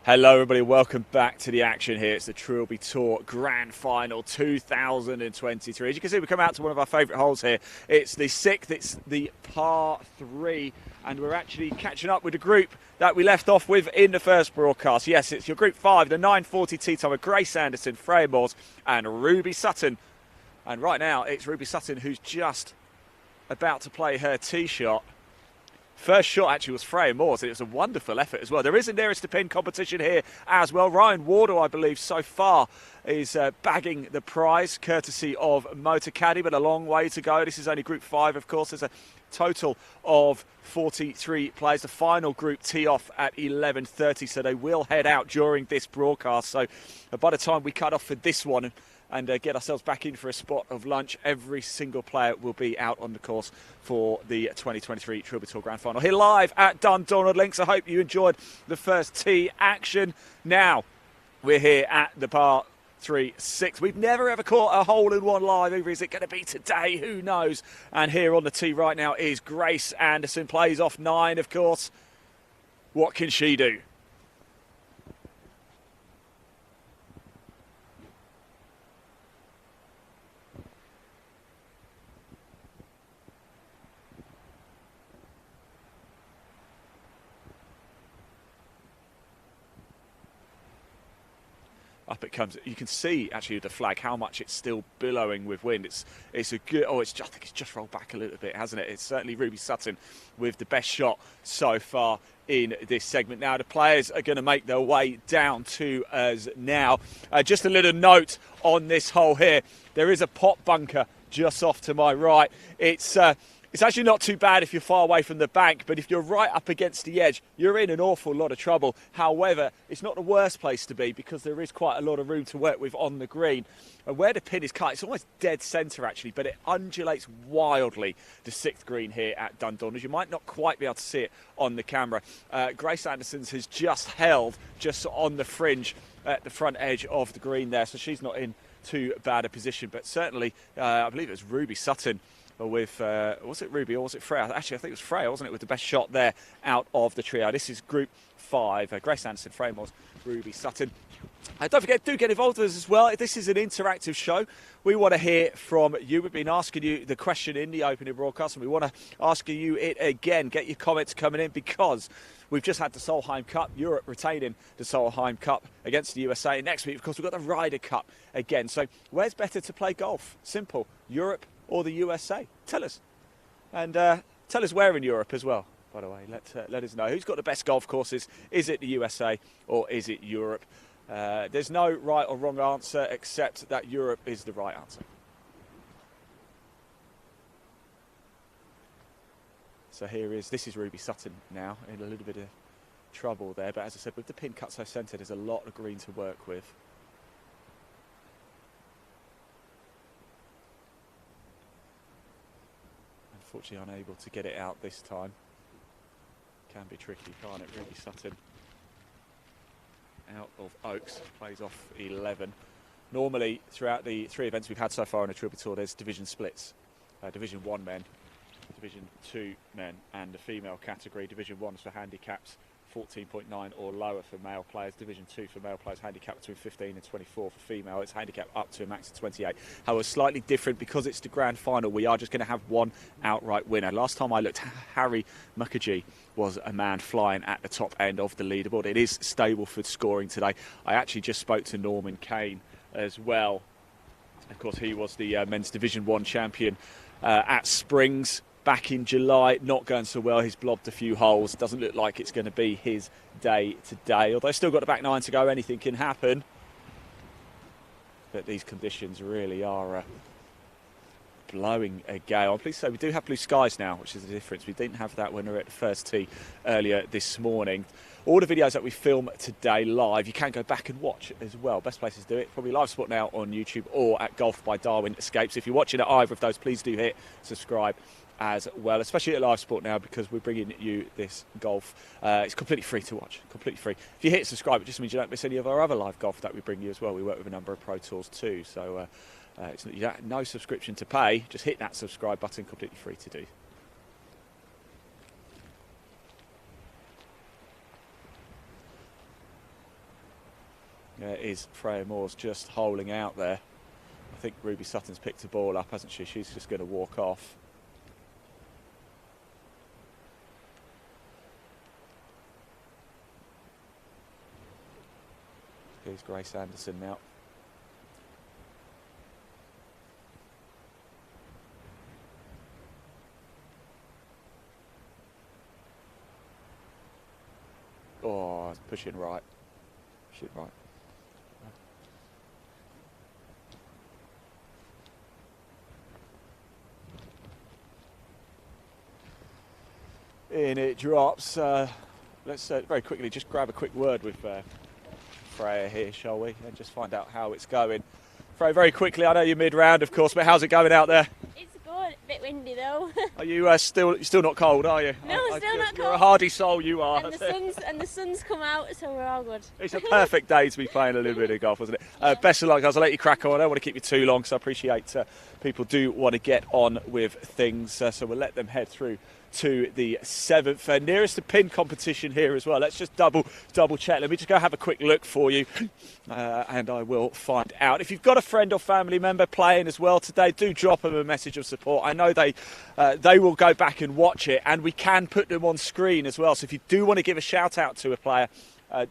Hello everybody, welcome back to the action here. It's the Trilby Tour Grand Final 2023. As you can see, we come out to one of our favourite holes here. It's the 6th, it's the par 3, and we're actually catching up with the group that we left off with in the first broadcast. Yes, it's your Group 5, the 9:40 tee time with Grace Anderson, Freya Moores and Ruby Sutton. And right now, it's Ruby Sutton who's just about to play her tee shot. First shot actually was Freya Moores, and it was a wonderful effort as well. There is a nearest to pin competition here as well. Ryan Wardle, I believe, so far is bagging the prize, courtesy of Motor Caddy, but a long way to go. This is only Group 5, of course. There's a total of 43 players. The final group tee off at 11:30, so they will head out during this broadcast. So by the time we cut off for this one and get ourselves back in for a spot of lunch, every single player will be out on the course for the 2023 Trilby Tour Grand Final. Here live at Dundonald Links. I hope you enjoyed the first tee action. Now, we're here at the par 3 6. We've never ever caught a hole-in-one live. Either is it going to be today? Who knows? And here on the tee right now is Grace Anderson. Plays off 9, of course. What can she do? Up it comes. You can see actually the flag how much it's still billowing with wind. It's a good. Oh, I think it's just rolled back a little bit, hasn't it? It's certainly Ruby Sutton with the best shot so far in this segment. Now the players are going to make their way down to us now. Just a little note on this hole here. There is a pot bunker just off to my right. It's actually not too bad if you're far away from the bank, but if you're right up against the edge, you're in an awful lot of trouble. However, it's not the worst place to be because there is quite a lot of room to work with on the green. And where the pin is cut, it's almost dead centre actually, but it undulates wildly, the 6th green here at Dundonald. You might not quite be able to see it on the camera. Grace Anderson's has just held just on the fringe at the front edge of the green there, so she's not in too bad a position. But certainly, I believe it was Ruby Sutton with, was it Ruby or was it Freya? Actually, I think it was Freya, wasn't it, with the best shot there out of the trio. This is Group 5. Grace Anderson, Freya Moores, Ruby Sutton. Don't forget, do get involved with us as well. This is an interactive show. We want to hear from you. We've been asking you the question in the opening broadcast, and we want to ask you it again. Get your comments coming in because we've just had the Solheim Cup, Europe retaining the Solheim Cup against the USA. Next week, of course, we've got the Ryder Cup again. So where's better to play golf? Simple. Europe or the USA? Tell us. And tell us where in Europe as well, by the way. Let us know. Who's got the best golf courses? Is it the USA or is it Europe? There's no right or wrong answer except that Europe is the right answer. So this is Ruby Sutton now in a little bit of trouble there. But as I said, with the pin cut so centre, there's a lot of green to work with. Unfortunately unable to get it out this time. Can be tricky, can't it? Ruby Sutton out of Oaks, plays off 11. Normally throughout the 3 events we've had so far on a Trilby Tour, there's division splits. Division 1 men, Division 2 men and the female category. Division 1 is for handicaps 14.9 or lower for male players. Division 2 for male players, handicap between 15 and 24 for female. It's handicap up to a max of 28. However, slightly different because it's the grand final. We are just going to have one outright winner. Last time I looked, Harry Mukherjee was a man flying at the top end of the leaderboard. It is Stableford scoring today. I actually just spoke to Norman Kane as well. Of course, he was the men's Division 1 champion at Springs back in July. Not going so well. He's blobbed a few holes. Doesn't look like it's going to be his day today. Although still got the back 9 to go. Anything can happen. But these conditions really are blowing a gale. I'm pleased to say we do have blue skies now, which is the difference. We didn't have that when we were at the first tee earlier this morning. All the videos that we film today live, you can go back and watch as well. Best places to do it, probably live sport now on YouTube or at Golf by Darwin Escapes. If you're watching at either of those, please do hit subscribe as well, especially at live sport now because we're bringing you this golf. It's completely free to watch, completely free. If you hit subscribe, it just means you don't miss any of our other live golf that we bring you as well. We work with a number of pro tours too, so it's no subscription to pay. Just hit that subscribe button, completely free to do. is Freya Moore's just holing out there. I think Ruby Sutton's picked the ball up, hasn't she? She's just going to walk off. Here's Grace Anderson now. Oh, it's pushing right. Pushing right. In it drops. Let's very quickly just grab a quick word with Freya here, shall we? And just find out how it's going. Freya, very quickly, I know you're mid-round, of course, but how's it going out there? It's good. A bit windy though. Are you still not cold, are you? No, still not cold. You're a hardy soul, you are. And the sun's come out, so we're all good. It's a perfect day to be playing a little bit of golf, wasn't it? Yeah. Best of luck, guys. I'll let you crack on. I don't want to keep you too long, so I appreciate people do want to get on with things. So we'll let them head through to the 7th nearest to pin competition here as well. Let's just double check. Let me just go have a quick look for you, and I will find out. If you've got a friend or family member playing as well today, do drop them a message of support. I know they will go back and watch it, and we can put them on screen as well. So if you do want to give a shout out to a player,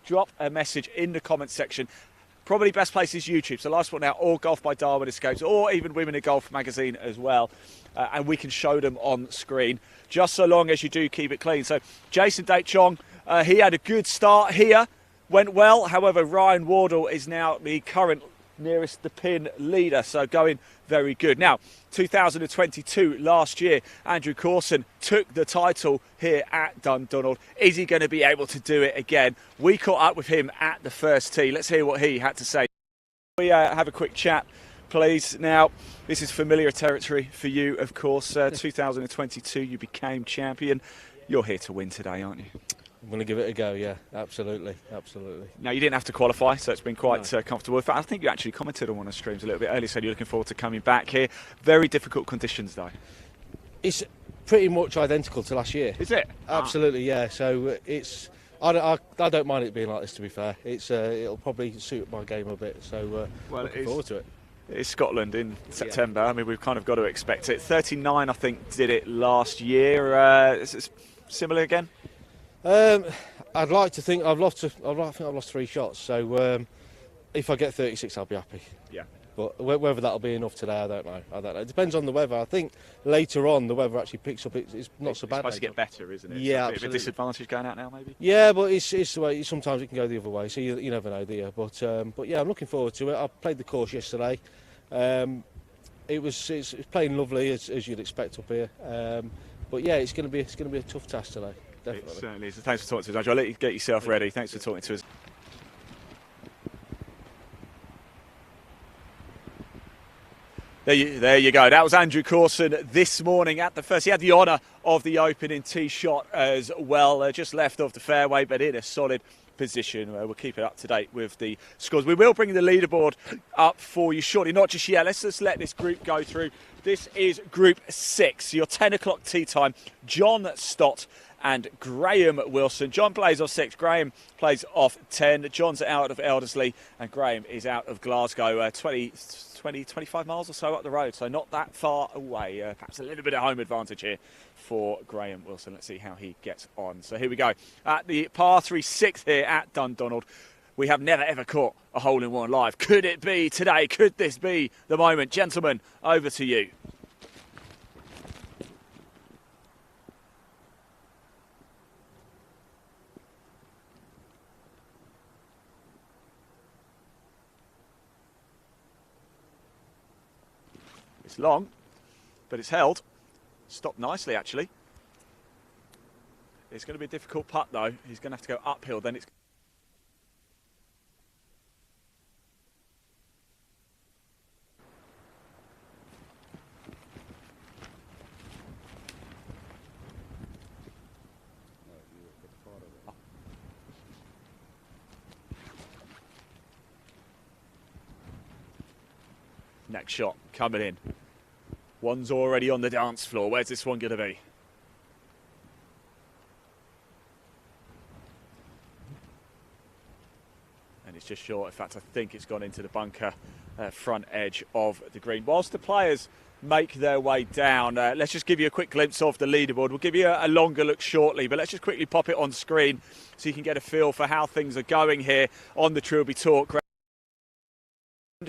drop a message in the comments section. Probably best place is YouTube. So last one now, or Golf by Darwin Escapes, or even Women in Golf magazine as well. And we can show them on screen, just so long as you do keep it clean. So Jason Date-Chong, he had a good start here, went well. However, Ryan Wardle is now the current nearest the pin leader, so going very good. Now, 2022, last year, Andrew Corson took the title here at Dundonald. Is he going to be able to do it again? We caught up with him at the first tee. Let's hear what he had to say. We have a quick chat, please. Now, this is familiar territory for you, of course. 2022, you became champion. You're here to win today, aren't you? I'm going to give it a go, yeah, absolutely. Now, you didn't have to qualify, so it's been quite comfortable. In fact, I think you actually commented on one of the streams a little bit earlier, said you're looking forward to coming back here. Very difficult conditions, though. It's pretty much identical to last year. Is it? Absolutely, yeah. So it's I don't mind it being like this, to be fair. It'll probably suit my game a bit, so looking forward to it. It's Scotland in September. Yeah. I mean, we've kind of got to expect it. 39, I think, did it last year. Is it similar again? I'd like to think I've lost 3 shots. So if I get 36, I'll be happy. Yeah. But whether that'll be enough today, I don't know. It depends on the weather. I think later on the weather actually picks up. It's not so bad. It's supposed to get better, isn't it? Yeah, a bit of a disadvantage going out now, maybe. Yeah, but it's the way. Sometimes it can go the other way. So you never know, do you? But yeah, I'm looking forward to it. I played the course yesterday. It's playing lovely as you'd expect up here. But yeah, it's going to be a tough task today. Definitely. It certainly is. Thanks for talking to us, Andrew. I'll let you get yourself ready. Thanks for talking to us. There you go. That was Andrew Corson this morning at the first. He had the honour of the opening tee shot as well. Just left off the fairway, but in a solid position. We'll keep it up to date with the scores. We will bring the leaderboard up for you shortly. Not just yet. Let's just let this group go through. This is Group 6. Your 10 o'clock tee time. John Stott and Graham Wilson. John plays off 6. Graham plays off 10. John's out of Elderslie and Graham is out of Glasgow. 25 miles or so up the road, so not that far away. Perhaps a little bit of home advantage here for Graham Wilson. Let's see how he gets on. So here we go. At the par 3 6th here at Dundonald. We have never ever caught a hole-in-one live. Could it be today? Could this be the moment? Gentlemen, over to you. It's long, but it's held. Stopped nicely, actually. It's going to be a difficult putt, though. He's going to have to go uphill. Then it's... Next shot coming in. One's already on the dance floor. Where's this one going to be? And it's just short. In fact, I think it's gone into the bunker front edge of the green. Whilst the players make their way down, let's just give you a quick glimpse of the leaderboard. We'll give you a longer look shortly, but let's just quickly pop it on screen so you can get a feel for how things are going here on the Trilby Tour.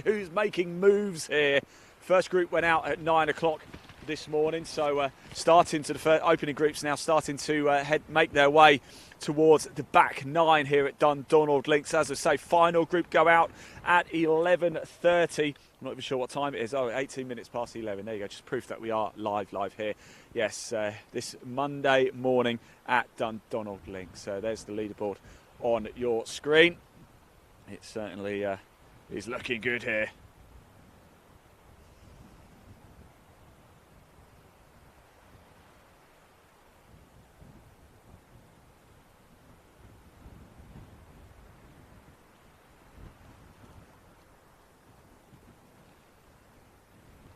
Who's making moves here? First group went out at 9 o'clock this morning, so starting to the first opening groups now starting to make their way towards the back 9 here at Dundonald Links. As I say, final group go out at 11:30. I'm not even sure what time it is. 18 minutes past 11. There you go, just proof that we are live here. Yes, this Monday morning at Dundonald Links. So there's the leaderboard on your screen. It certainly is looking good here.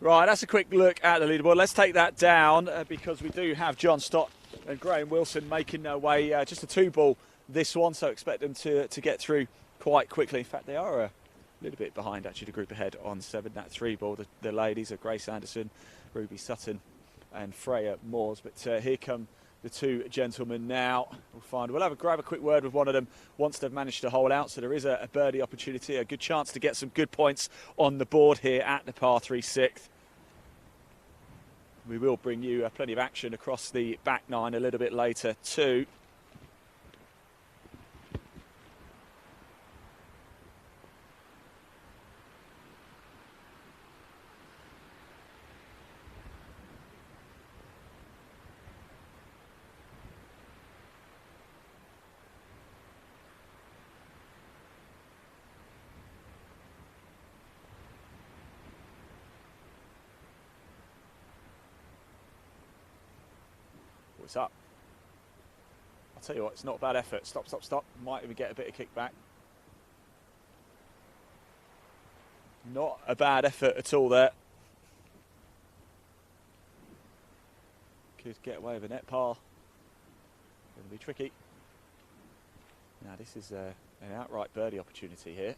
Right, that's a quick look at the leaderboard. Let's take that down because we do have John Stott and Graham Wilson making their way. Just a 2-ball this one, so expect them to get through quite quickly. In fact, they are a little bit behind actually the group ahead on 7. That 3-ball, the ladies are Grace Anderson, Ruby Sutton and Freya Moores. But here come the 2 gentlemen now. We'll grab a quick word with one of them once they've managed to hole out. So there is a birdie opportunity, a good chance to get some good points on the board here at the par 3 6th. We will bring you plenty of action across the back 9 a little bit later too. What's up? I'll tell you what, it's not a bad effort. Stop, stop, stop. Might even get a bit of kickback. Not a bad effort at all there. Could get away with a net par. Going to be tricky. Now this is an outright birdie opportunity here.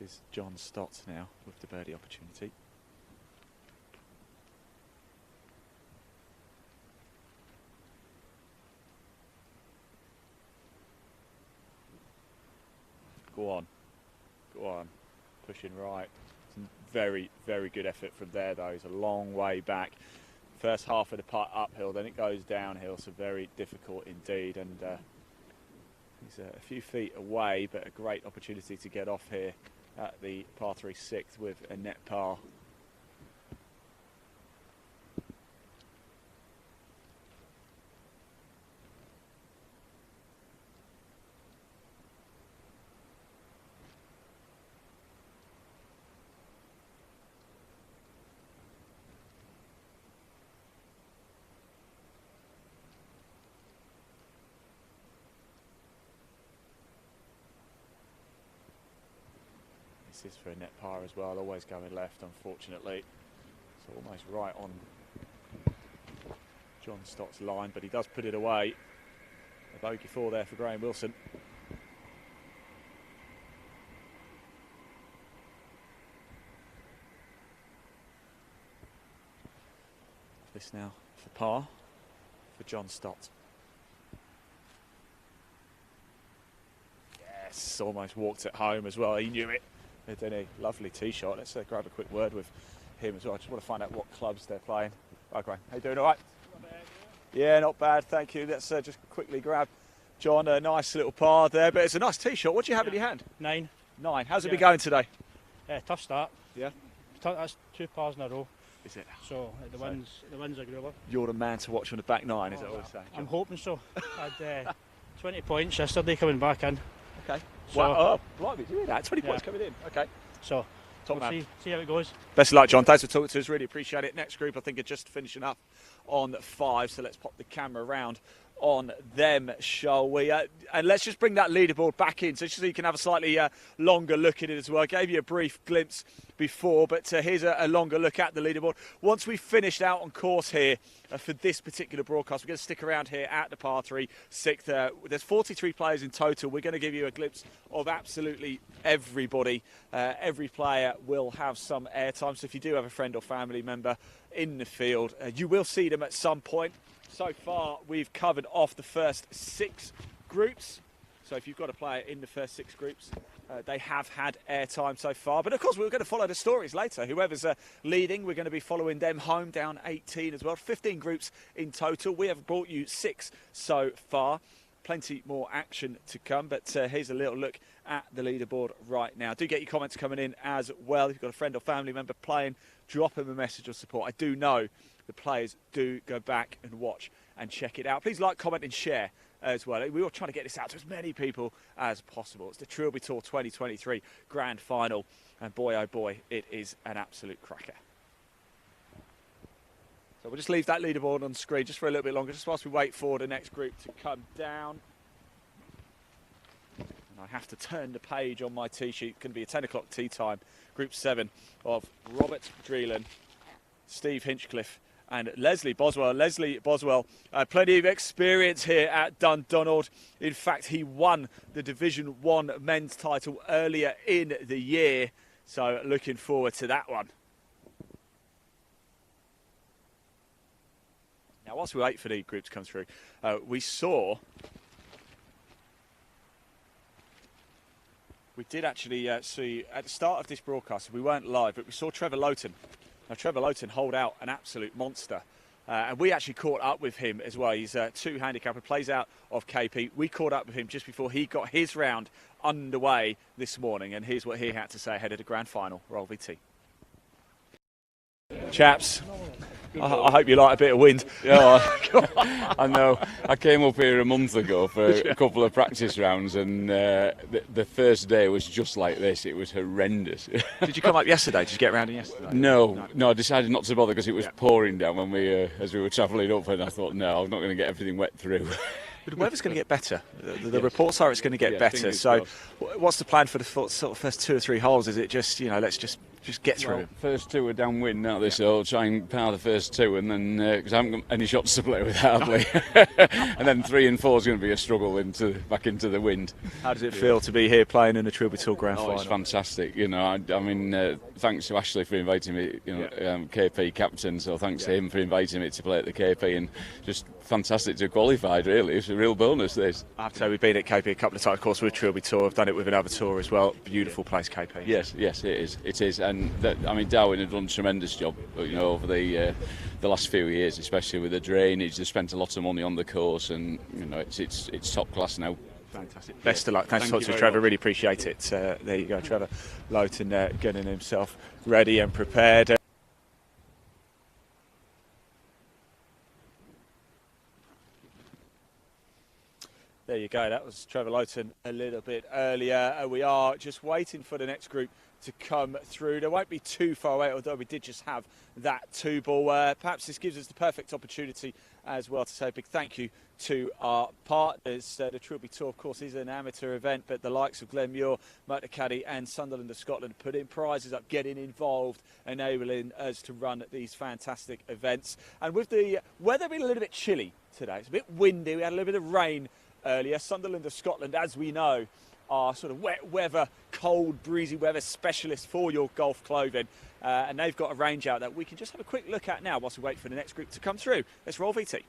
This is John Stott now with the birdie opportunity. Go on, go on, pushing right. Some very, very good effort from there though. It's a long way back. First half of the putt uphill, then it goes downhill, so very difficult indeed. And he's a few feet away, but a great opportunity to get off here at the par 3 6th with a net par. This is for a net par as well, always going left unfortunately. It's almost right on John Stott's line, but he does put it away. A bogey 4 there for Graham Wilson. This now for par for John Stott. Yes, almost walked it home as well, he knew it. Did a lovely tee shot. Let's grab a quick word with him as well. I just want to find out what clubs they're playing. Right, Graham, how you doing? All right? Yeah, not bad, thank you. Let's just quickly grab John a nice little par there, but it's a nice tee shot. What do you have in your hand? 9. 9. How's it been going today? Tough start. Yeah. That's 2 pars in a row. Is it? So the wind's a groover. You're the man to watch on the back nine, is it always say? I'm hoping so. I had 20 points yesterday coming back in. Okay. So, Wow. Oh, blimey, do you hear that? 20 points Yeah. coming in. Okay. So Top we'll man. see how it goes. Best of luck, John. Thanks for talking to us. Really appreciate it. Next group, I think, are just finishing up on 5. So let's pop the camera around on them, shall we? And let's just bring that leaderboard back in so you can have a slightly longer look at it as well. I gave you a brief glimpse before, but here's a longer look at the leaderboard. Once we've finished out on course here for this particular broadcast, we're going to stick around here at the par 3 6th. There's 43 players in total. We're going to give you a glimpse of absolutely everybody. Every player will have some airtime, so if you do have a friend or family member in the field, you will see them at some point. So far, we've covered off the first 6 groups. So if you've got a player in the first 6 groups, they have had airtime so far. But of course, we're going to follow the stories later. Whoever's leading, we're going to be following them home down 18 as well. 15 groups in total. We have brought you 6 so far. Plenty more action to come. But here's a little look at the leaderboard right now. Do get your comments coming in as well. If you've got a friend or family member playing, drop them a message of support. I do know the players do go back and watch and check it out. Please like, comment and share as well. We are trying to get this out to as many people as possible. It's the Trilby Tour 2023 Grand Final, and boy oh boy, it is an absolute cracker. So we'll just leave that leaderboard on screen just for a little bit longer, just whilst we wait for the next group to come down. And I have to turn the page on my tee sheet. It's going to be a 10 o'clock tee time. Group 7 of Robert Dreelan, Steve Hinchcliffe and Leslie Boswell. Leslie Boswell, plenty of experience here at Dundonald. In fact, he won the Division 1 men's title earlier in the year. So looking forward to that one. Now, whilst we wait for the group to come through, we did actually see, at the start of this broadcast, we weren't live, but we saw Trevor Lowton. Now, Trevor Lowton hold out an absolute monster. And we actually caught up with him as well. He's a 2 handicapper, plays out of KP. We caught up with him just before he got his round underway this morning. And here's what he had to say ahead of the grand final. Roll VT. Chaps, I hope you like a bit of wind. Yeah, I know. I came up here a month ago for a couple of practice rounds, and the first day was just like this. It was horrendous. Did you come up yesterday? Did you get around in yesterday? No, I decided not to bother because it was pouring down when as we were travelling up, and I thought, no, I'm not going to get everything wet through. But the weather's going to get better. The reports are it's going to get better. So, what's the plan for the sort of first 2 or 3 holes? Is it just, let's just get through it? First 2 are downwind now, so I'll try and power the first 2, and then because I haven't got any shots to play with hardly, and then 3 and 4 is going to be a struggle back into the wind. How does it feel to be here playing in the Trilby Tour Grand Final? It's fantastic. I mean, thanks to Ashley for inviting me. KP captain, so thanks to him for inviting me to play at the KP, and just fantastic to have qualified. Really, it's a real bonus. This. I have to say, we've been at KP a couple of times, of course, with Trilby Tour. I've done it with another tour as well. Beautiful place, KP. Yes, it is. It is, and Darwin have done a tremendous job. Over the last few years, especially with the drainage, they spent a lot of money on the course, and it's top class now. Fantastic. Best of luck. Thanks so much to Trevor. Really appreciate it. There you go, Trevor Lowton, getting himself ready and prepared. There you go, that was Trevor Lowton a little bit earlier. We are just waiting for the next group to come through. They won't be too far away, although we did just have that 2-ball. Perhaps this gives us the perfect opportunity as well to say a big thank you to our partners. The Trilby Tour, of course, is an amateur event, but the likes of Glenmuir, Motor Caddy and Sunderland of Scotland put in prizes up, getting involved, enabling us to run these fantastic events. And with the weather being a little bit chilly today, it's a bit windy, we had a little bit of rain earlier. Sunderland of Scotland, as we know, are sort of wet weather, cold, breezy weather specialists for your golf clothing. And they've got a range out that we can just have a quick look at now whilst we wait for the next group to come through. Let's roll VT.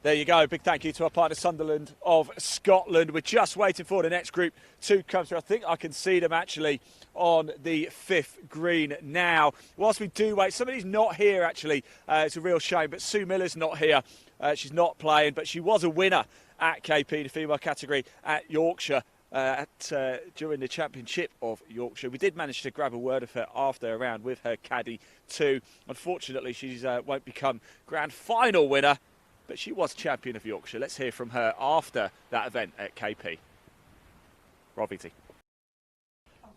There you go. Big thank you to our partner Sunderland of Scotland. We're just waiting for the next group to come through. I think I can see them actually on the 5th green now. Whilst we do wait, somebody's not here actually. It's a real shame, but Sue Miller's not here. She's not playing, but she was a winner at KP, the female category at Yorkshire. During the Championship of Yorkshire. We did manage to grab a word of her after a round with her caddy too. Unfortunately, she won't become grand final winner, but she was champion of Yorkshire. Let's hear from her after that event at KP. Rob Eaty.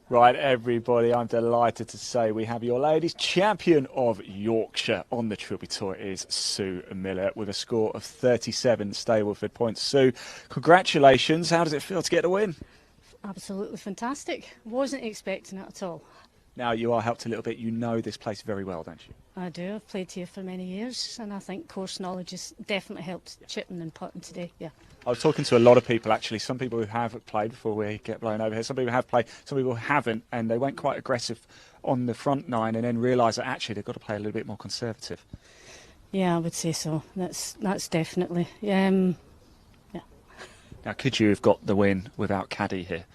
Right, everybody, I'm delighted to say we have your ladies champion of Yorkshire on the Trilby Tour is Sue Miller with a score of 37 Stableford points. Sue, congratulations. How does it feel to get a win? Absolutely fantastic. Wasn't expecting it at all. Now you are helped a little bit. You know this place very well, don't you? I do. I've played here for many years, and I think course knowledge has definitely helped chipping and putting today. Yeah. I was talking to a lot of people actually. Some people who have played before we get blown over here. Some people have played. Some people haven't, and they went quite aggressive on the front nine, and then realised that actually they've got to play a little bit more conservative. Yeah, I would say so. That's definitely. Yeah. Now, could you have got the win without caddy here?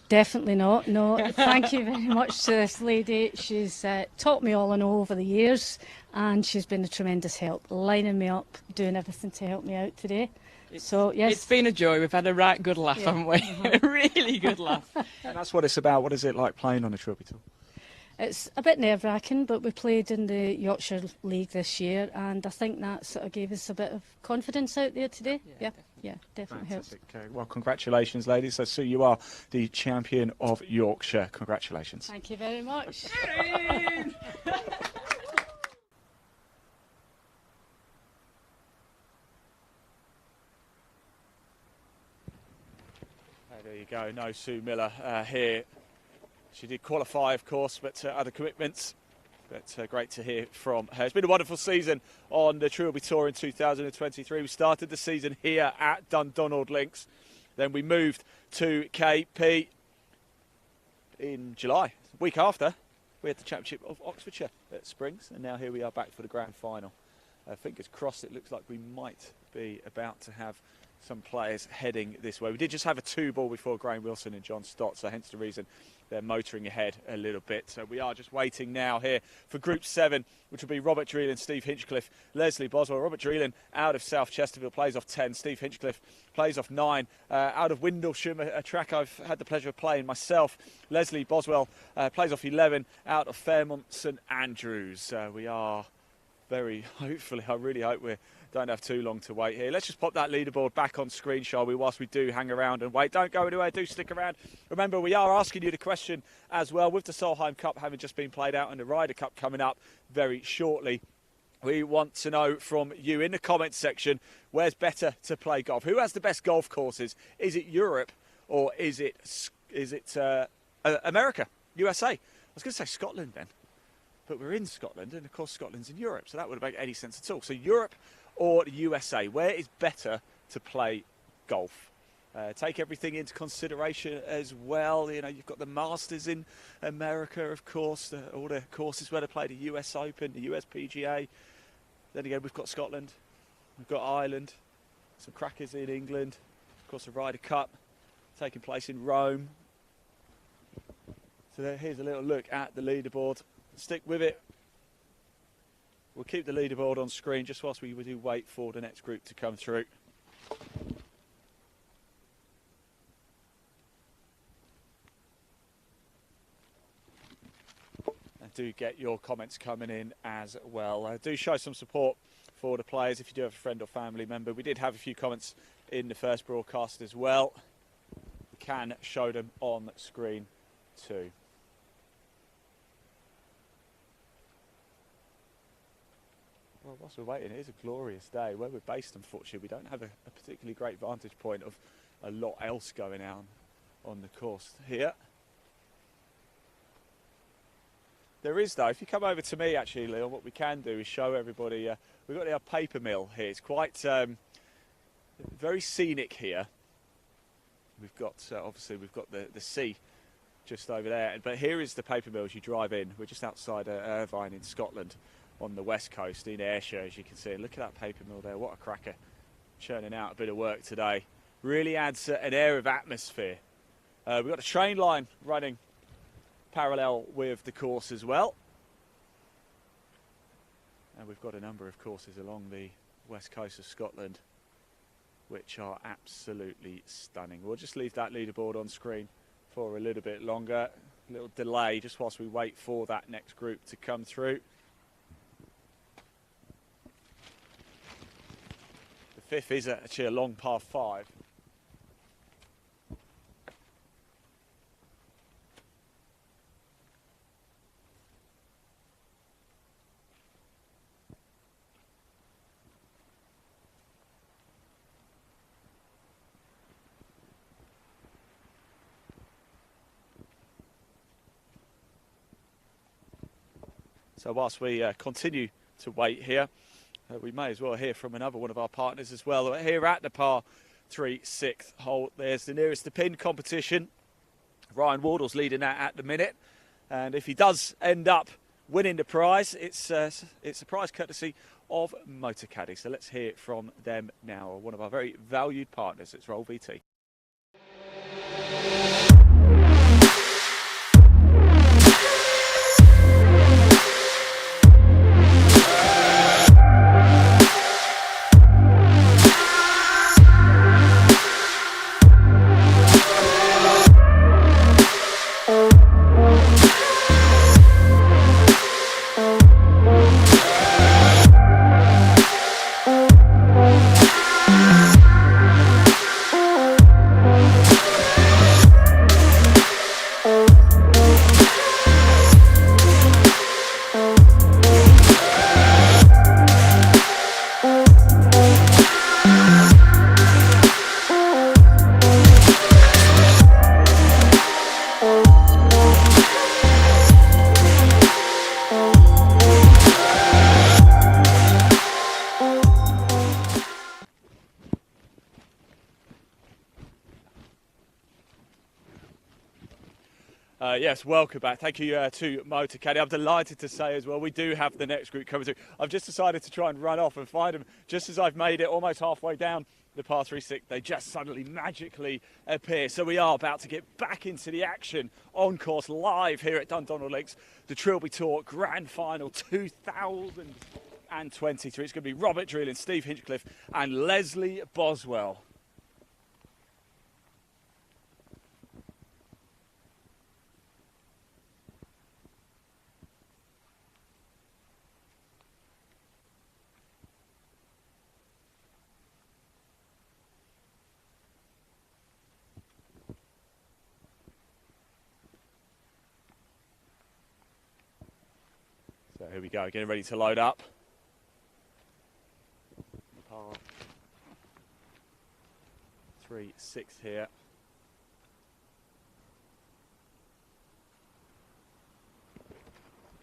Definitely not. No, thank you very much to this lady. She's taught me all I know over the years, and she's been a tremendous help, lining me up, doing everything to help me out today. So yes, it's been a joy. We've had a right good laugh, haven't we? Really good laugh. And that's what it's about. What is it like playing on a Trilby Tour? It's a bit nerve-wracking, but we played in the Yorkshire League this year, and I think that sort of gave us a bit of confidence out there today. Yeah, definitely helped. Okay. Well, congratulations, ladies. So, Sue, you are the champion of Yorkshire. Congratulations. Thank you very much. There you go. No Sue Miller here. She did qualify, of course, but other commitments. But great to hear from her. It's been a wonderful season on the Trilby Tour in 2023. We started the season here at Dundonald Links. Then we moved to KP in July. A week after, we had the Championship of Oxfordshire at Springs. And now here we are back for the grand final. Fingers crossed, it looks like we might be about to have some players heading this way. We did just have a 2-ball before Graham Wilson and John Stott, so hence the reason they're motoring ahead a little bit. So we are just waiting now here for Group 7, which will be Robert Dreelan, Steve Hinchcliffe, Leslie Boswell. Robert Dreelan out of South Chesterfield plays off 10. Steve Hinchcliffe plays off 9. Out of Windlesham, a track I've had the pleasure of playing myself, Leslie Boswell plays off 11. Out of Fairmont St Andrews. We are very hopefully, I really hope we don't have too long to wait here. Let's just pop that leaderboard back on screen, shall we, whilst we do hang around and wait. Don't go anywhere, do stick around. Remember, we are asking you the question as well, with the Solheim Cup having just been played out and the Ryder Cup coming up very shortly. We want to know from you in the comments section, where's better to play golf? Who has the best golf courses? Is it Europe or is it America, USA? I was going to say Scotland then. But we're in Scotland, and of course Scotland's in Europe, so that wouldn't make any sense at all. So Europe or the USA, where is better to play golf? Take everything into consideration as well. You know, you've got the Masters in America, of course, all the courses where they play the US Open, the US PGA. Then again, we've got Scotland, we've got Ireland, some crackers in England, of course the Ryder Cup taking place in Rome. So here's a little look at the leaderboard. Stick with it. We'll keep the leaderboard on screen just whilst we do wait for the next group to come through. And do get your comments coming in as well. Do show some support for the players if you do have a friend or family member. We did have a few comments in the first broadcast as well. We can show them on screen too. Well, whilst we're waiting, it is a glorious day. Where we're based, unfortunately, we don't have a particularly great vantage point of a lot else going on the course here. There is, though. If you come over to me, actually, Leon, what we can do is show everybody. We've got our paper mill here. It's quite very scenic here. We've got, obviously, we've got the sea just over there. But here is the paper mill as you drive in. We're just outside Irvine in Scotland, on the west coast in Ayrshire, as you can see. Look at that paper mill there, what a cracker. churning out a bit of work today. Really adds an air of atmosphere. We've got a train line running parallel with the course as well. And we've got a number of courses along the west coast of Scotland which are absolutely stunning. We'll just leave that leaderboard on screen for a little bit longer. A little delay just whilst we wait for that next group to come through. The fifth is actually a long par 5. So whilst we continue to wait here, we may as well hear from another one of our partners as well. Here at the par 3 6th hole, there's the nearest to pin competition. Ryan Wardle's leading that at the minute. And if he does end up winning the prize, it's a prize courtesy of Motor Caddy. So let's hear from them now, one of our very valued partners. It's Roll VT. Yes, welcome back. Thank you to Motor Caddy. I'm delighted to say as well, we do have the next group coming through. I've just decided to try and run off and find them just as I've made it almost halfway down the par 3 6. They just suddenly magically appear. So we are about to get back into the action on course live here at Dundonald Links, the Trilby Tour Grand Final 2023. It's going to be Robert Dreeland, Steve Hinchcliffe and Leslie Boswell. So here we go, getting ready to load up. Par 3 6 here.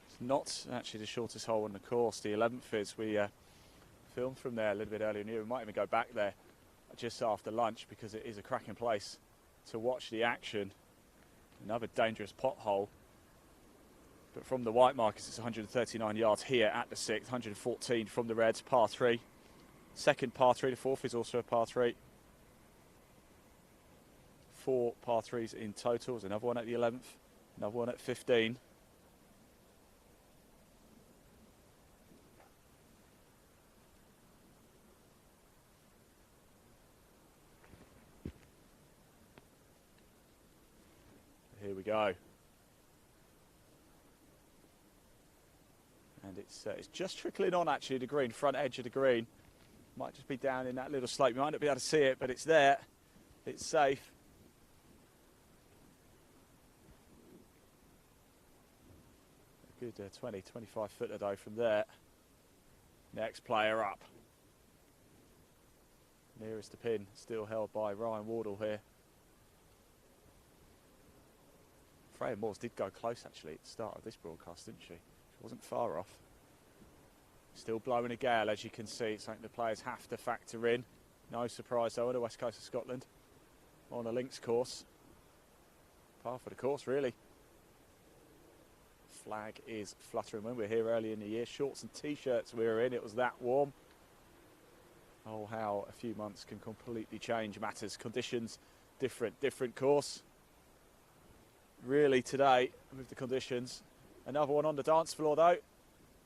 It's not actually the shortest hole on the course. The 11th is. We filmed from there a little bit earlier in the year. We might even go back there just after lunch because it is a cracking place to watch the action. Another dangerous pot hole. But from the white markers, it's 139 yards here at the 6th, 114 from the reds, par 3. Second par 3, the 4th is also a par 3. 4 par 3s in total. There's another one at the 11th, another one at 15. Here we go. And it's just trickling on actually the green, front edge of the green. Might just be down in that little slope. You might not be able to see it, but it's there. It's safe. A good 20, 25 footer though from there. Next player up. Nearest to pin, still held by Ryan Wardle here. Freya Moores did go close actually at the start of this broadcast, didn't she? She wasn't far off. Still blowing a gale, as you can see. It's something the players have to factor in. No surprise though on the west coast of Scotland on a links course. Par for the course really. Flag is fluttering. When we were here early in the year, shorts and t-shirts we were in, it was that warm. Oh, how a few months can completely change matters. Conditions, different course. Really today, with the conditions. Another one on the dance floor though.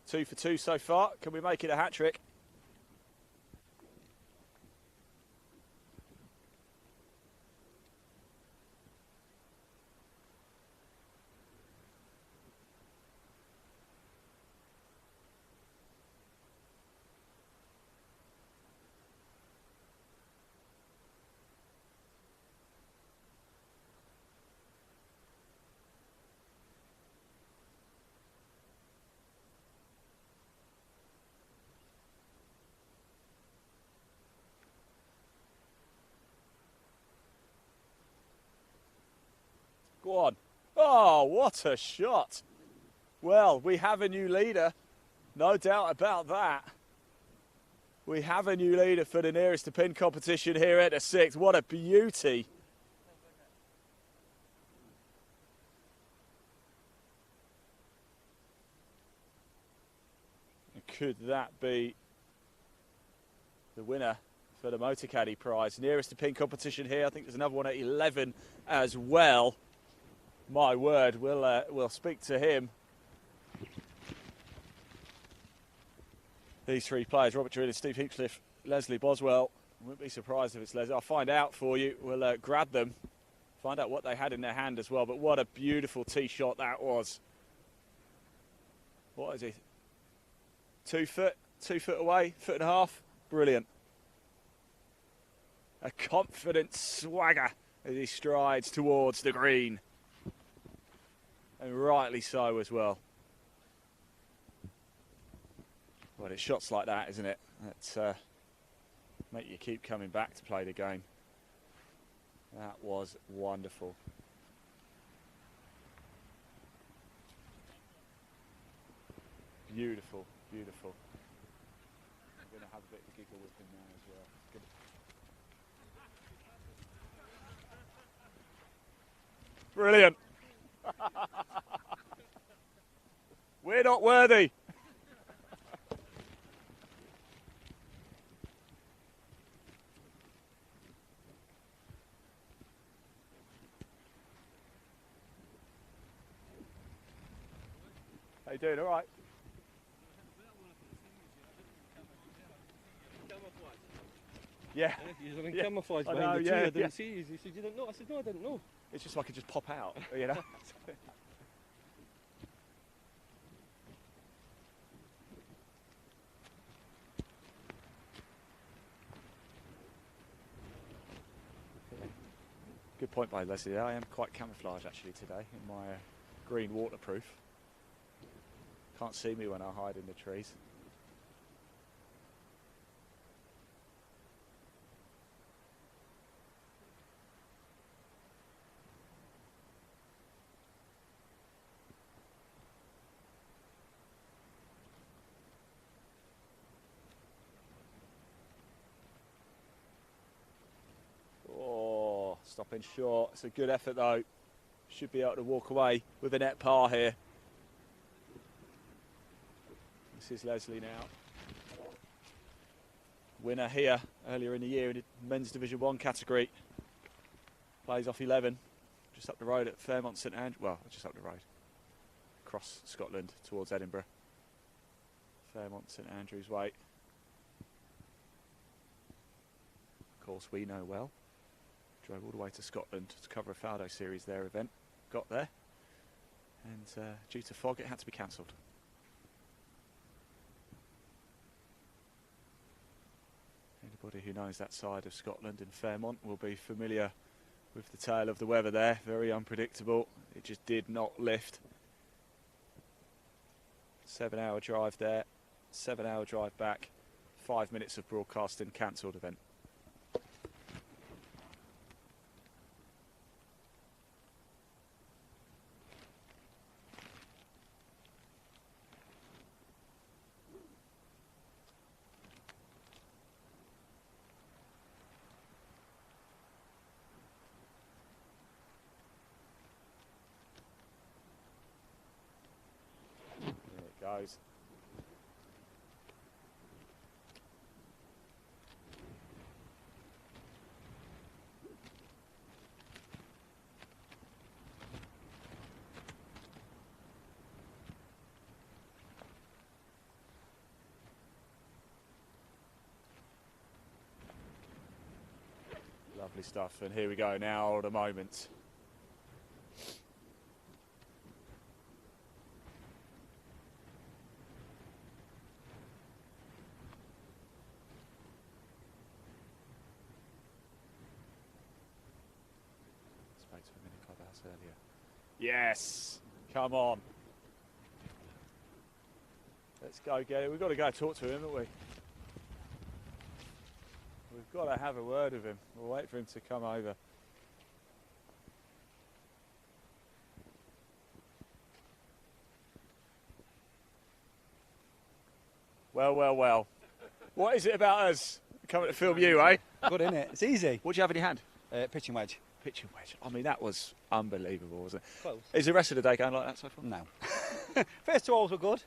2 for 2 so far. Can we make it a hat-trick? Go on. Oh, what a shot. Well, we have a new leader. No doubt about that. We have a new leader for the nearest to pin competition here at the 6th. What a beauty. Could that be the winner for the Motor Caddy prize? Nearest to pin competition here. I think there's another one at 11 as well. My word, we'll speak to him. These three players, Robert Drury, Steve Heathcliff, Leslie Boswell. Wouldn't be surprised if it's Leslie. I'll find out for you. We'll grab them, find out what they had in their hand as well. But what a beautiful tee shot that was. What is he? 2 foot away, 1.5 foot. Brilliant. A confident swagger as he strides towards the green. And rightly so as well. Well, it's shots like that, isn't it? That make you keep coming back to play the game. That was wonderful. Beautiful, beautiful. I'm going to have a bit of a giggle with him now as well. Brilliant. We're not worthy. How you doing? All right. Yeah. You're in Yeah. camouflage I behind know, the tree. yeah, I didn't yeah. see you. He said, you didn't know? I said, no, I didn't know. It's just so I could just pop out, you know. Good point by Leslie. I am quite camouflaged actually today in my green waterproof. Can't see me when I hide in the trees. Oh, stopping short. It's a good effort though. Should be able to walk away with a net par here. This is Leslie now. Winner here earlier in the year in the men's Division 1 category. Plays off 11, just up the road at Fairmont St Andrews. Well, just up the road. Across Scotland towards Edinburgh. Fairmont St Andrews Way. Of course, we know well. Drove all the way to Scotland to cover a Faldo Series their event. Got there. And due to fog, it had to be cancelled. Anybody who knows that side of Scotland in Fairmont will be familiar with the tale of the weather there. Very unpredictable. It just did not lift. 7-hour drive there, 7-hour drive back, 5 minutes of broadcasting, cancelled event. Goes. Lovely stuff. And here we go now, the moment. Spoke to him in the clubhouse earlier. Yes, come on. Let's go get it. We've got to go talk to him, haven't we? We've got to have a word with him. We'll wait for him to come over. Well, well, well. What is it about us coming to film you, eh? Good, isn't it? It's easy. What do you have in your hand? Pitching wedge. Pitching wedge. I mean, that was unbelievable, wasn't it? Close. Is the rest of the day going like that so far? No. First 2 holes were good,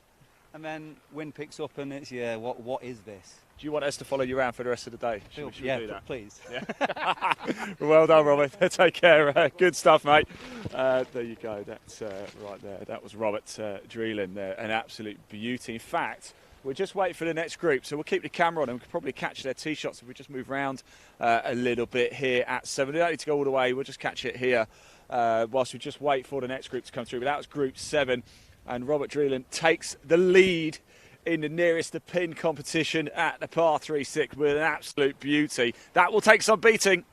and then wind picks up, and it's what is this? Do you want us to follow you around for the rest of the day? Should we do that? Please. Yeah. Well done, Robert. Take care. Good stuff, mate. There you go. That's right there. That was Robert Dreelan there. An absolute beauty. In fact, we're just waiting for the next group, so we'll keep the camera on and we can probably catch their tee shots if we just move around a little bit here at 7. We don't need to go all the way. We'll just catch it here whilst we just wait for the next group to come through. But that was Group 7, and Robert Dreelan takes the lead in the nearest to pin competition at the par 3-6 with an absolute beauty. That will take some beating.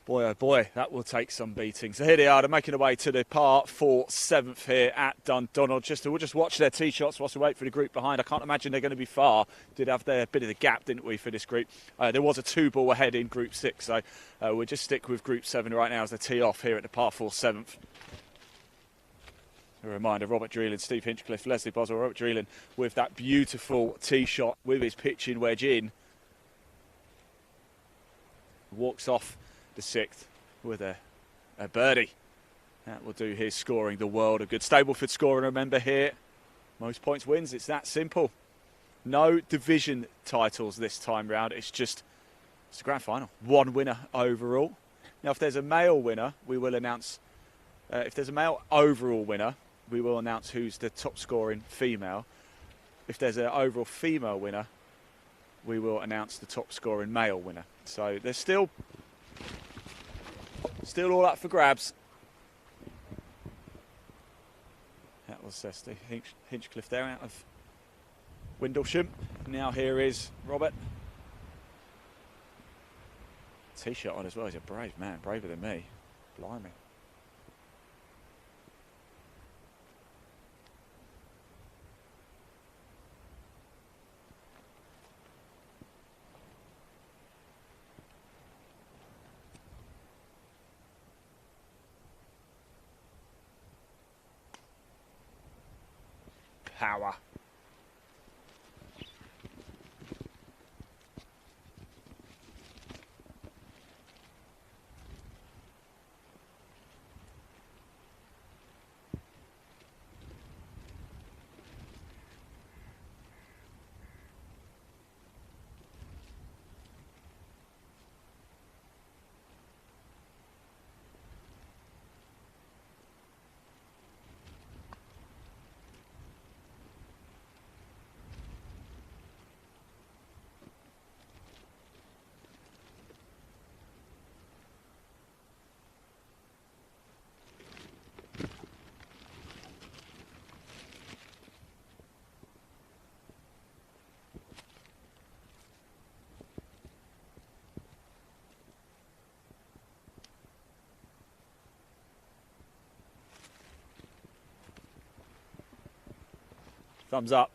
Boy, oh boy, that will take some beating. So here they are, they're making their way to the par 4 7th here at Dundonald. We'll just watch their tee shots whilst we wait for the group behind. I can't imagine they're going to be far. Did have their bit of the gap, didn't we, for this group? There was a 2-ball ahead in Group 6, so we'll just stick with Group 7 right now as they tee off here at the par 4 7th. A reminder, Robert Dreelan, Steve Hinchcliffe, Leslie Boswell, Robert Dreelan with that beautiful tee shot with his pitching wedge in. Walks off the 6th with a birdie. That will do his scoring the world of good. Stableford scoring, remember here, most points wins. It's that simple. No division titles this time round. It's a grand final. 1 winner overall. Now, if there's a male winner, we will announce. If there's a male overall winner, we will announce who's the top scoring female. If there's an overall female winner, we will announce the top scoring male winner. So there's still all up for grabs. That was Steve Hinchcliffe there out of Windlesham. Now here is Robert. Tee shot on as well. He's a brave man, braver than me. Blimey. Power. Thumbs up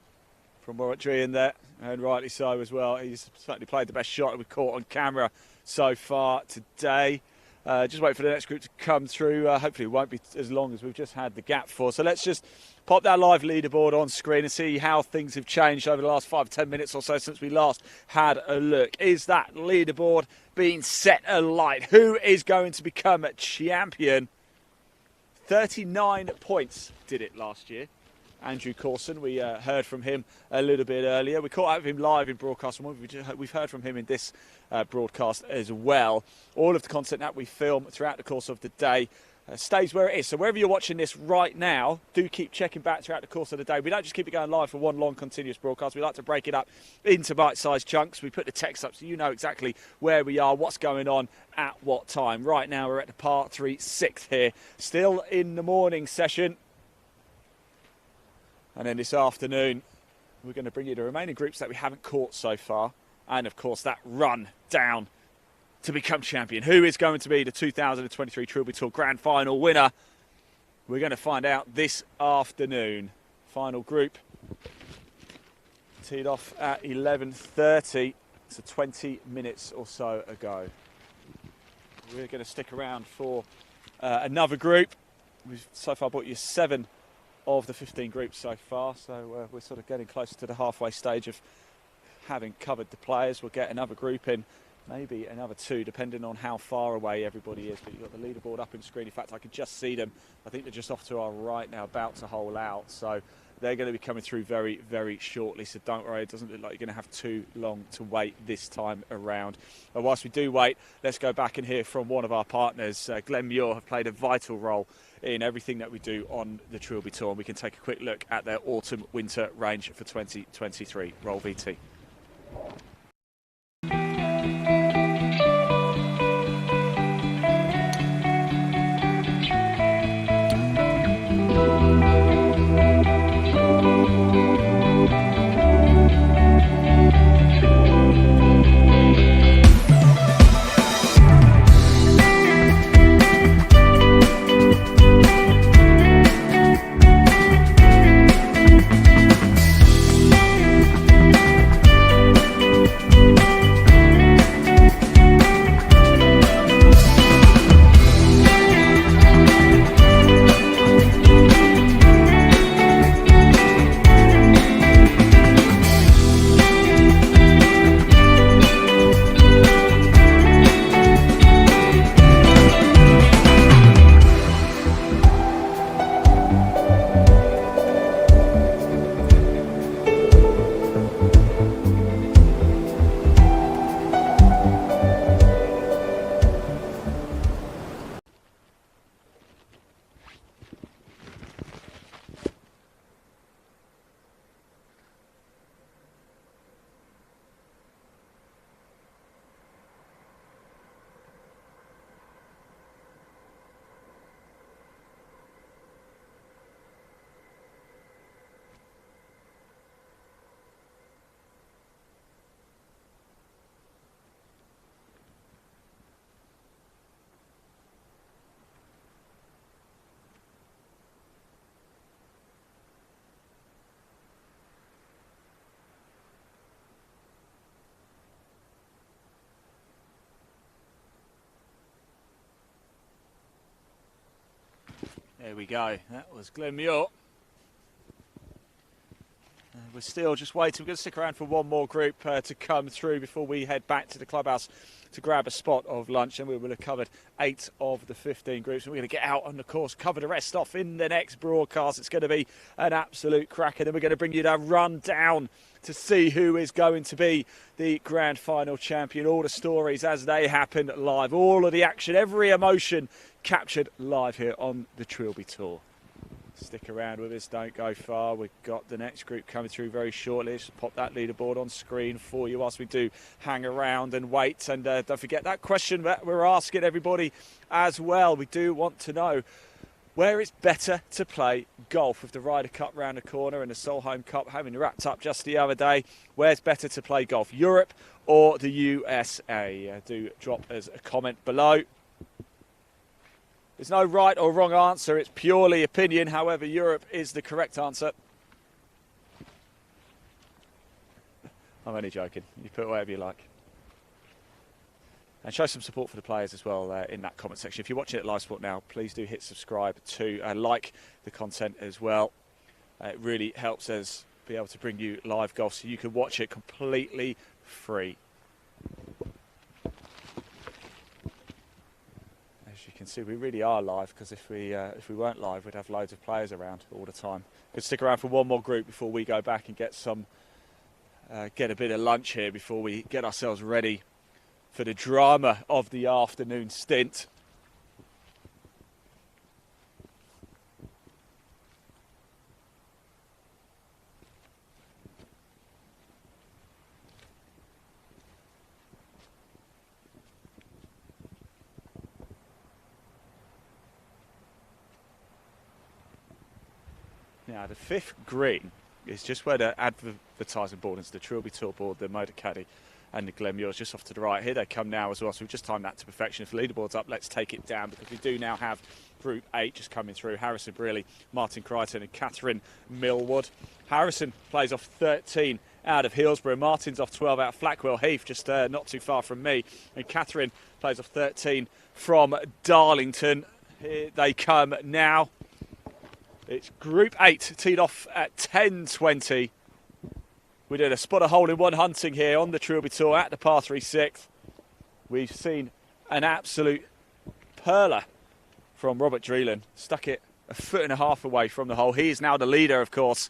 from Warwick Dreelan there, and rightly so as well. He's certainly played the best shot we've caught on camera so far today. Just wait for the next group to come through. Hopefully it won't be as long as we've just had the gap for. So let's just pop that live leaderboard on screen and see how things have changed over the last 5 or 10 minutes or so since we last had a look. Is that leaderboard being set alight? Who is going to become a champion? 39 points did it last year. Andrew Corson. We heard from him a little bit earlier. We caught up with him live in broadcast. We've heard from him in this broadcast as well. All of the content that we film throughout the course of the day stays where it is. So wherever you're watching this right now, do keep checking back throughout the course of the day. We don't just keep it going live for one long continuous broadcast. We like to break it up into bite-sized chunks. We put the text up so you know exactly where we are, what's going on at what time. Right now we're at the par 3 6th here, still in the morning session. And then this afternoon we're going to bring you the remaining groups that we haven't caught so far, and of course that run down to become champion. Who is going to be the 2023 Trilby Tour Grand Final winner? We're going to find out this afternoon. Final group teed off at 11:30, so 20 minutes or so ago. We're going to stick around for another group. We've so far brought you 7 of the 15 groups so far, so we're sort of getting closer to the halfway stage of having covered the players. We'll get another group in, maybe another 2, depending on how far away everybody is. But you've got the leaderboard up on screen. In fact, I can just see them. I think they're just off to our right now, about to hole out. So they're going to be coming through very, very shortly. So don't worry, it doesn't look like you're going to have too long to wait this time around. But whilst we do wait, let's go back and hear from one of our partners. Glenn Muir have played a vital role in everything that we do on the Trilby Tour. And we can take a quick look at their autumn-winter range for 2023. Roll VT. There we go. That was Glenn Muir. We're still just waiting. We're going to stick around for one more group to come through before we head back to the clubhouse to grab a spot of lunch. And we will have covered 8 of the 15 groups. And we're going to get out on the course, cover the rest off in the next broadcast. It's going to be an absolute cracker. Then we're going to bring you that rundown to see who is going to be the grand final champion. All the stories as they happen live. All of the action, every emotion captured live here on the Trilby Tour. Stick around with us, don't go far. We've got the next group coming through very shortly. Just pop that leaderboard on screen for you whilst we do hang around and wait. And don't forget that question that we're asking everybody as well. We do want to know where it's better to play golf, with the Ryder Cup round the corner and the Solheim Cup having wrapped up just the other day. Where's better to play golf, Europe or the USA? Do drop us a comment below. There's no right or wrong answer, it's purely opinion. However, Europe is the correct answer. I'm only joking. You put whatever you like. And show some support for the players as well in that comment section. If you're watching it live sport now, please do hit subscribe to like the content as well. It really helps us be able to bring you live golf so you can watch it completely free. As As you can see, we really are live, because if we weren't live, we'd have loads of players around all the time. Could stick around for one more group before we go back and get a bit of lunch here before we get ourselves ready for the drama of the afternoon stint. Now, the fifth green is just where the advertising board is, the Trilby Tour board, the Motor Caddy and the Glenmuir's just off to the right. Here they come now as well, so we've just timed that to perfection. If the leaderboard's up, let's take it down, because we do now have Group 8 just coming through. Harrison Brearley, Martin Crichton and Catherine Millwood. Harrison plays off 13 out of Hillsborough. Martin's off 12 out of Flackwell Heath, just not too far from me. And Catherine plays off 13 from Darlington. Here they come now. It's Group 8, teed off at 10:20. We did a spotter hole in one hunting here on the Trilby Tour at the par 3 6th. We've seen an absolute perler from Robert Dreelan. Stuck it a foot and a half away from the hole. He is now the leader, of course,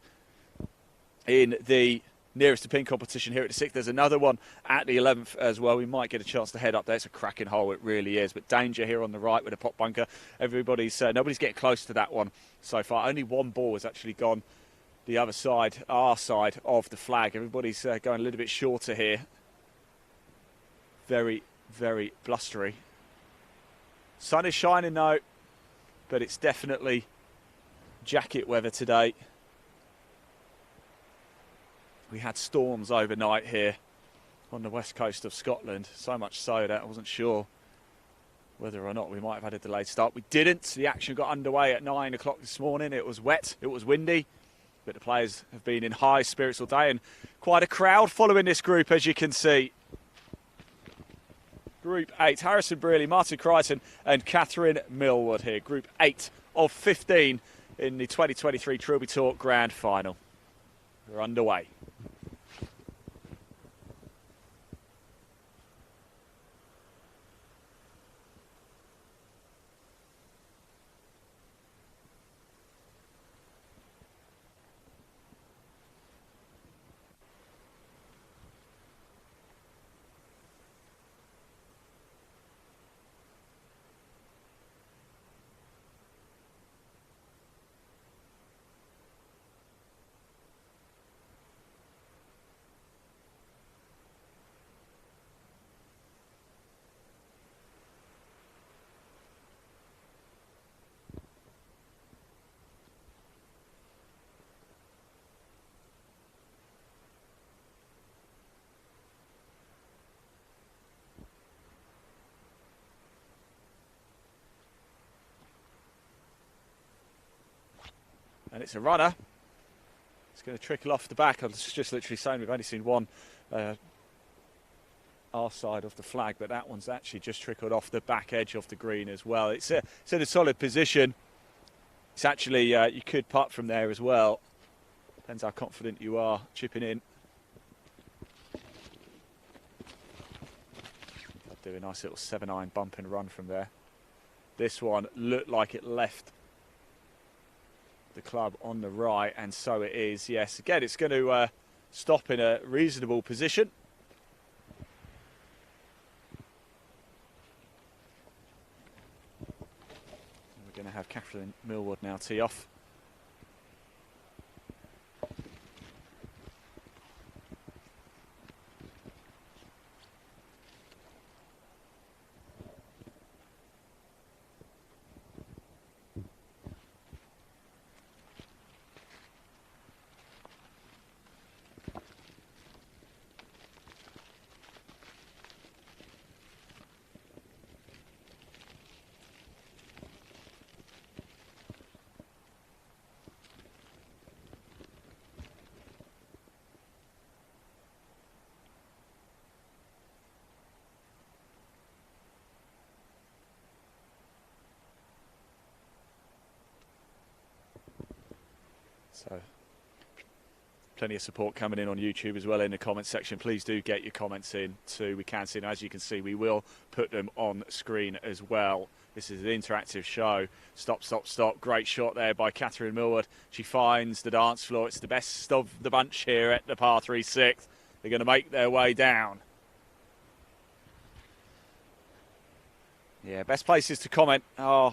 in the nearest to pin competition here at the 6th. There's another one at the 11th as well. We might get a chance to head up there. It's a cracking hole, it really is. But danger here on the right with a pot bunker. Nobody's getting close to that one so far. Only one ball has actually gone the other side, our side of the flag. Everybody's going a little bit shorter here. Very, very blustery. Sun is shining though, but it's definitely jacket weather today. We had storms overnight here on the west coast of Scotland, so much so that I wasn't sure whether or not we might have had a delayed start. We didn't. The action got underway at 9 o'clock this morning. It was wet, it was windy, but the players have been in high spirits all day, and quite a crowd following this group, as you can see. Group 8, Harrison Brearley, Martin Crichton and Catherine Millwood here. Group 8 of 15 in the 2023 Trilby Tour Grand Final. We're underway. And it's a runner. It's going to trickle off the back. I was just literally saying we've only seen one our side of the flag, but that one's actually just trickled off the back edge of the green as well. It's in a solid position. It's actually, you could putt from there as well. Depends how confident you are chipping in. I'll do a nice little 7-iron bump and run from there. This one looked like it left the club on the right, and so it is. Yes, again, it's going to stop in a reasonable position. We're going to have Catherine Millwood now tee off. So, plenty of support coming in on YouTube as well in the comments section. Please do get your comments in too. We can see, and as you can see, we will put them on screen as well This is an interactive show. Stop, stop, stop. Great shot there by Catherine Millward. She finds the dance floor. It's the best of the bunch here at the par 3/6. They're going to make their way down. Yeah, best places to comment are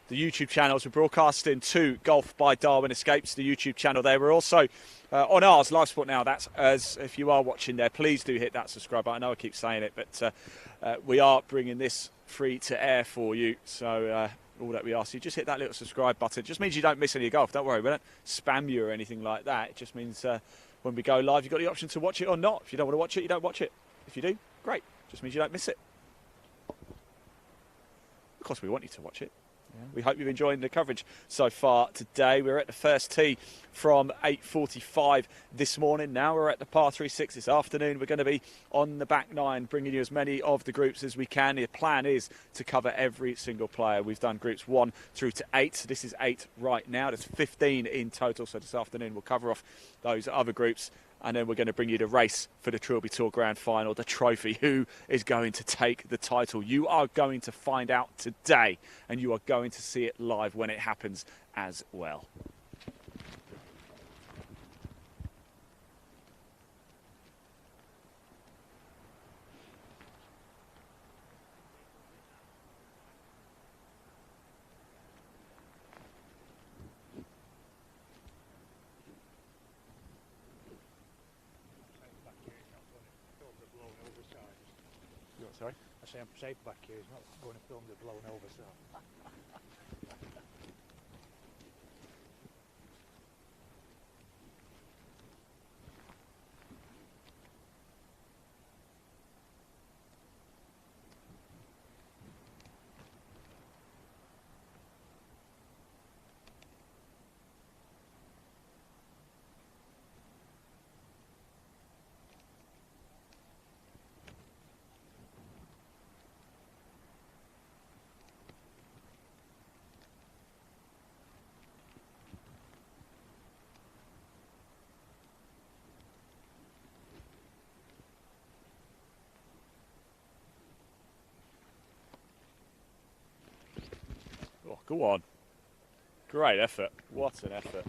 the YouTube channels. We're broadcasting to Golf by Darwin Escapes, the YouTube channel there. We're also on ours, Live Sport Now. That's as if you are watching there, please do hit that subscribe button. I know I keep saying it, but we are bringing this free to air for you. So all that we ask you, just hit that little subscribe button. It just means you don't miss any golf. Don't worry, we don't spam you or anything like that. It just means when we go live, you've got the option to watch it or not. If you don't want to watch it, you don't watch it. If you do, great. Just means you don't miss it. Of course, we want you to watch it. Yeah. We hope you've enjoyed the coverage so far today. We're at the first tee from 8:45 this morning. Now we're at the par 3/6 this afternoon. We're going to be on the back nine, bringing you as many of the groups as we can. The plan is to cover every single player. We've done groups 1 through to 8. This is 8 right now. There's 15 in total. So this afternoon we'll cover off those other groups. And then we're going to bring you the race for the Trilby Tour Grand Final, the trophy. Who is going to take the title? You are going to find out today, and you are going to see it live when it happens as well. Sorry? I say I'm safe back here, he's not going to film the blown over, so. Oh, go on. Great effort. What an effort.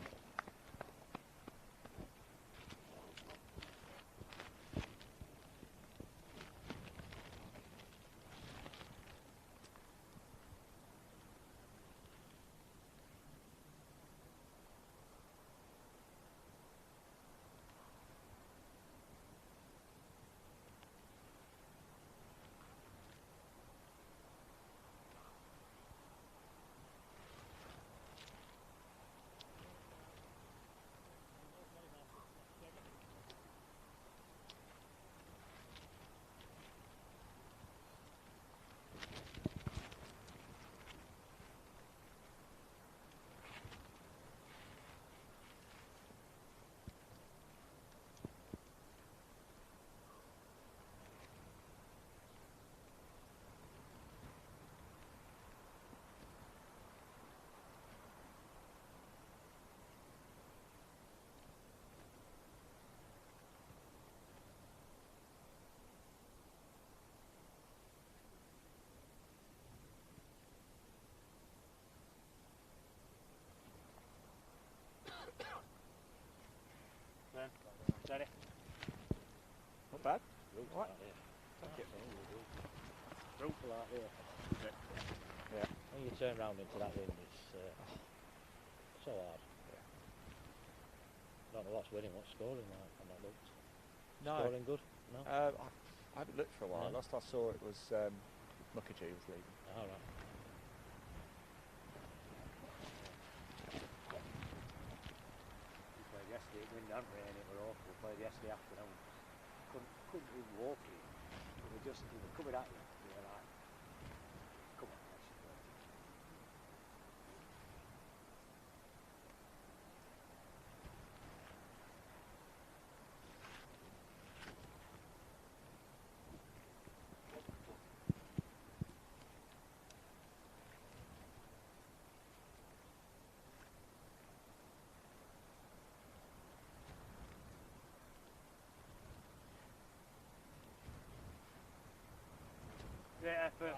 Ready? Not bad. What? Take it. Rope like there. Yeah. When you turn round into that wind, it's so hard. Yeah. I don't know what's winning, what's scoring like, and that looked. No. Scoring good? No? I haven't looked for a while. No. Last I saw it was Mukherjee was leading. All right. We played yesterday, wind and rain, it were awful. We played yesterday afternoon. Couldn't even walk it. We were coming at you. We were like, come on, let's just play. Great effort.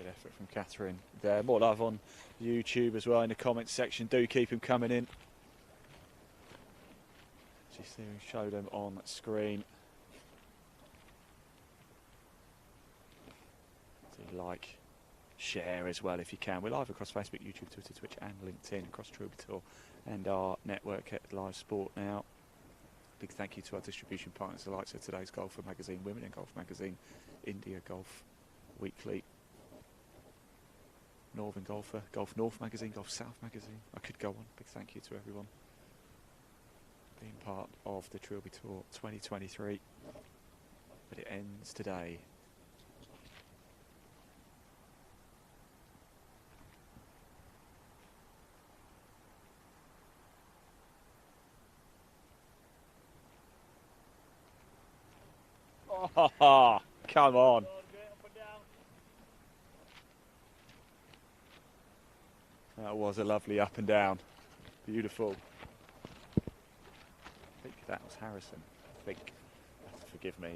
Good effort from Catherine there. More love on YouTube as well in the comments section. Do keep them coming in. Just to show them on screen. Do like, share as well if you can. We're live across Facebook, YouTube, Twitter, Twitch and LinkedIn across Trilby Tour and our network at Live Sport now. Big thank you to our distribution partners, the likes of Today's Golfer Magazine, Women in Golf Magazine, India Golf Weekly, Northern Golfer, Golf North Magazine, Golf South Magazine. I could go on. Big thank you to everyone being part of the Trilby Tour 2023. But it ends today. Oh, come on. That was a lovely up and down. Beautiful. I think that was Harrison. I think. You have to forgive me.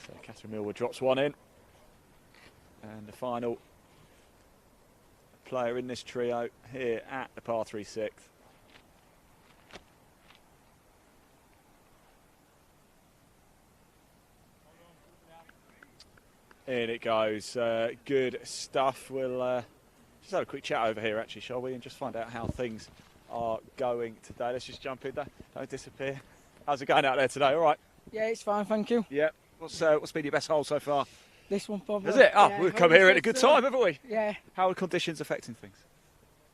So Catherine Millwood drops one in. And the final player in this trio here at the par 3 sixth. In it goes. Good stuff. We'll just have a quick chat over here actually, shall we, and just find out how things are going today. Let's just jump in there. Don't disappear. How's it going out there today? All right? Yeah, it's fine, thank you. Yeah. What's been your best hole so far? This one probably. Is it? Oh, yeah, we've come here at a good time, haven't we? Yeah. How are conditions affecting things?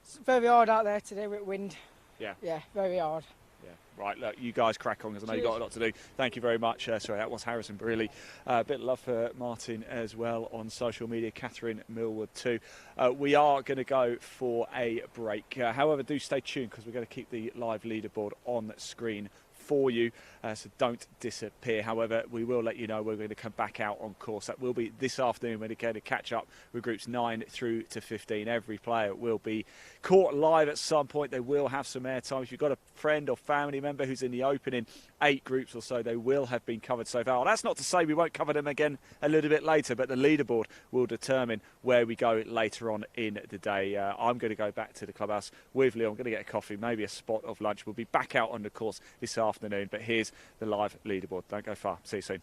It's very hard out there today with wind. Yeah. Yeah, very hard. Yeah, right, look, you guys crack on because I know you've got a lot to do. Thank you very much. Sorry, that was Harrison Briley. A bit of love for Martin as well on social media, Catherine Millwood too. We are going to go for a break. However, do stay tuned because we're going to keep the live leaderboard on screen for you, so don't disappear. However, we will let you know we're going to come back out on course. That will be this afternoon. We're going to catch up with groups 9 through to 15. Every player will be caught live at some point. They will have some airtime. If you've got a friend or family member who's in the opening 8 groups or so, they will have been covered so far. Well, that's not to say we won't cover them again a little bit later, but the leaderboard will determine where we go later on in the day. I'm going to go back to the clubhouse with Leo. I'm going to get a coffee, maybe a spot of lunch. We'll be back out on the course this afternoon, but here's the live leaderboard. Don't go far. See you soon.